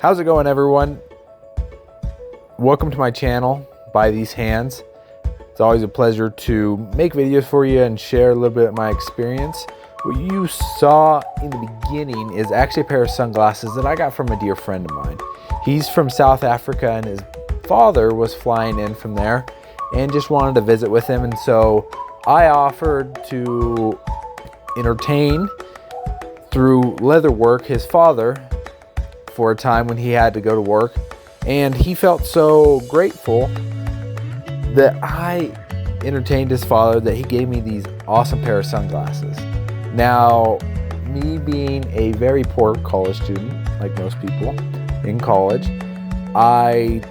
How's it going, everyone? Welcome to my channel, By These Hands. It's always a pleasure to make videos for you and share a little bit of my experience. What you saw in the beginning is actually a pair of sunglasses that I got from a dear friend of mine. He's from South Africa and his father was flying in from there and just wanted to visit with him. And so I offered to entertain through Leatherwork his father for a time when he had to go to work, and he felt so grateful that I entertained his father that he gave me these awesome pair of sunglasses. Now, me being a very poor college student, like most people in college, I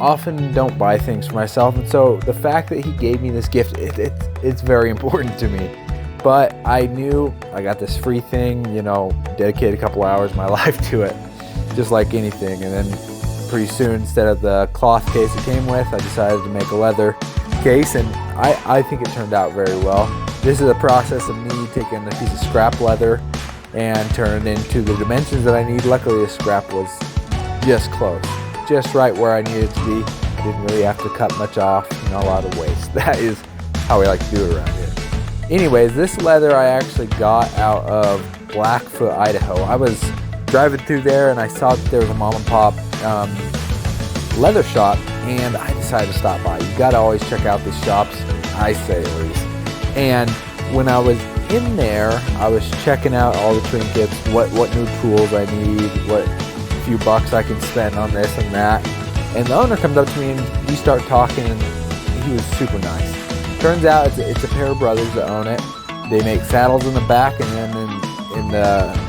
often don't buy things for myself, and so the fact that he gave me this gift, it's very important to me. But I knew I got this free thing, dedicate a couple hours of my life to it, just like anything. And then pretty soon, instead of the cloth case it came with, I decided to make a leather case, and I think it turned out very well. This is a process of me taking a piece of scrap leather and turning it into the dimensions that I need. Luckily, the scrap was just close, just right where I needed it to be. I didn't really have to cut much off, a lot of waste. That is how we like to do it around here. Anyways, this leather I actually got out of Blackfoot, Idaho. I was driving through there and I saw that there was a mom and pop leather shop, and I decided to stop by. You gotta always check out these shops, I say at least. And when I was in there, I was checking out all the trinkets, what new tools I need, what few bucks I can spend on this and that. And the owner comes up to me and we start talking, and he was super nice. Turns out it's a pair of brothers that own it. They make saddles in the back, and then in the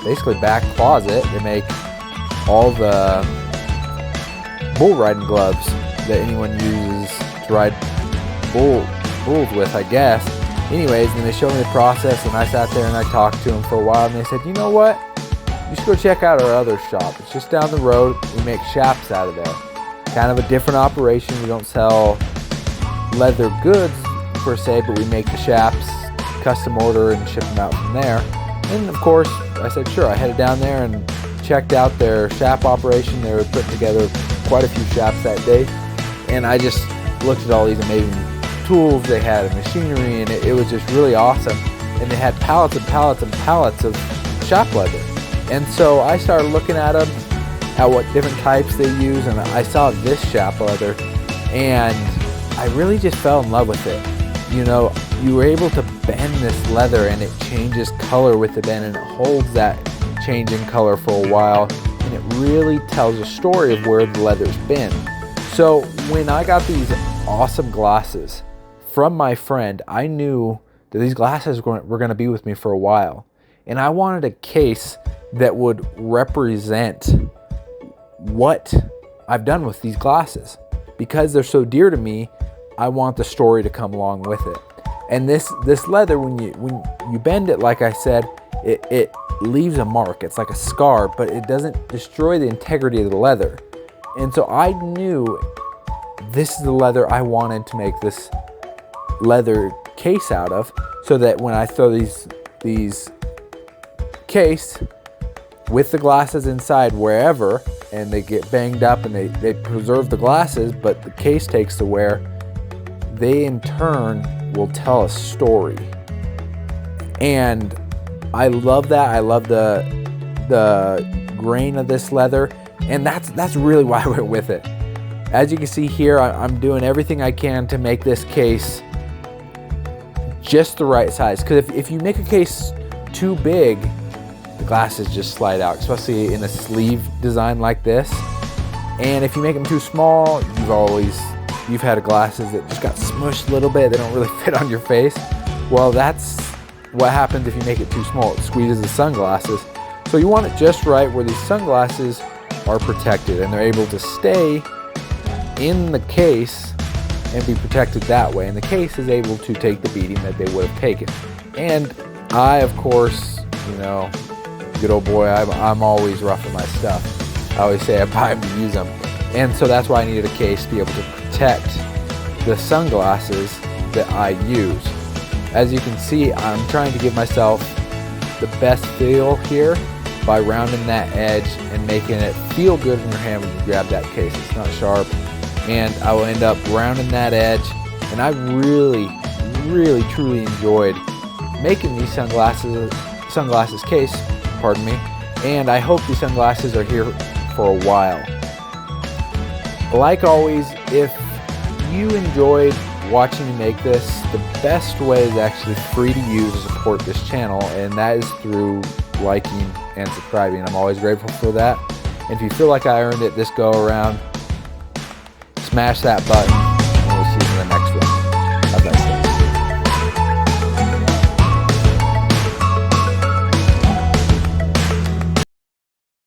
basically back closet, they make all the bull riding gloves that anyone uses to ride bulls with, I guess. Anyways, and they showed me the process, and I sat there and I talked to them for a while, and they said, you know what? You should go check out our other shop. It's just down the road. We make chaps out of there. Kind of a different operation. We don't sell leather goods per se, but we make the chaps, custom order, and ship them out from there. And of course, I said sure. I headed down there and checked out their chap operation. They were putting together quite a few chaps that day, and I just looked at all these amazing tools they had and machinery, and it was just really awesome. And they had pallets and pallets and pallets of chap leather. And so I started looking at them, at what different types they use, and I saw this chap leather, and I really just fell in love with it. You were able to bend this leather, and it changes color with the bend, and it holds that change in color for a while, and it really tells a story of where the leather's been. So when I got these awesome glasses from my friend, I knew that these glasses were going to be with me for a while, and I wanted a case that would represent what I've done with these glasses. Because they're so dear to me, I want the story to come along with it. And this leather, when you bend it, like I said, it leaves a mark. It's like a scar, but it doesn't destroy the integrity of the leather. And so I knew this is the leather I wanted to make this leather case out of, so that when I throw these case with the glasses inside wherever, and they get banged up and they preserve the glasses, but the case takes the wear, they in turn will tell a story. And I love that. I love the grain of this leather, and that's really why I went with it. As you can see here, I'm doing everything I can to make this case just the right size, because if you make a case too big, the glasses just slide out, especially in a sleeve design like this. And if you make them too small, you've had glasses that just got smushed a little bit. They don't really fit on your face. Well, that's what happens if you make it too small. It squeezes the sunglasses. So you want it just right where these sunglasses are protected and they're able to stay in the case and be protected that way. And the case is able to take the beating that they would have taken. And I, of course, good old boy, I'm always rough with my stuff. I always say I buy them to use them. And so that's why I needed a case to be able to protect the sunglasses that I use. As you can see, I'm trying to give myself the best feel here by rounding that edge and making it feel good in your hand when you grab that case. It's not sharp, and I will end up rounding that edge. And I really truly enjoyed making these sunglasses case, pardon me, and I hope these sunglasses are here for a while. Like always, if you enjoyed watching me make this, the best way is actually free to use to support this channel, and that is through liking and subscribing. I'm always grateful for that. And if you feel like I earned it this go around, smash that button.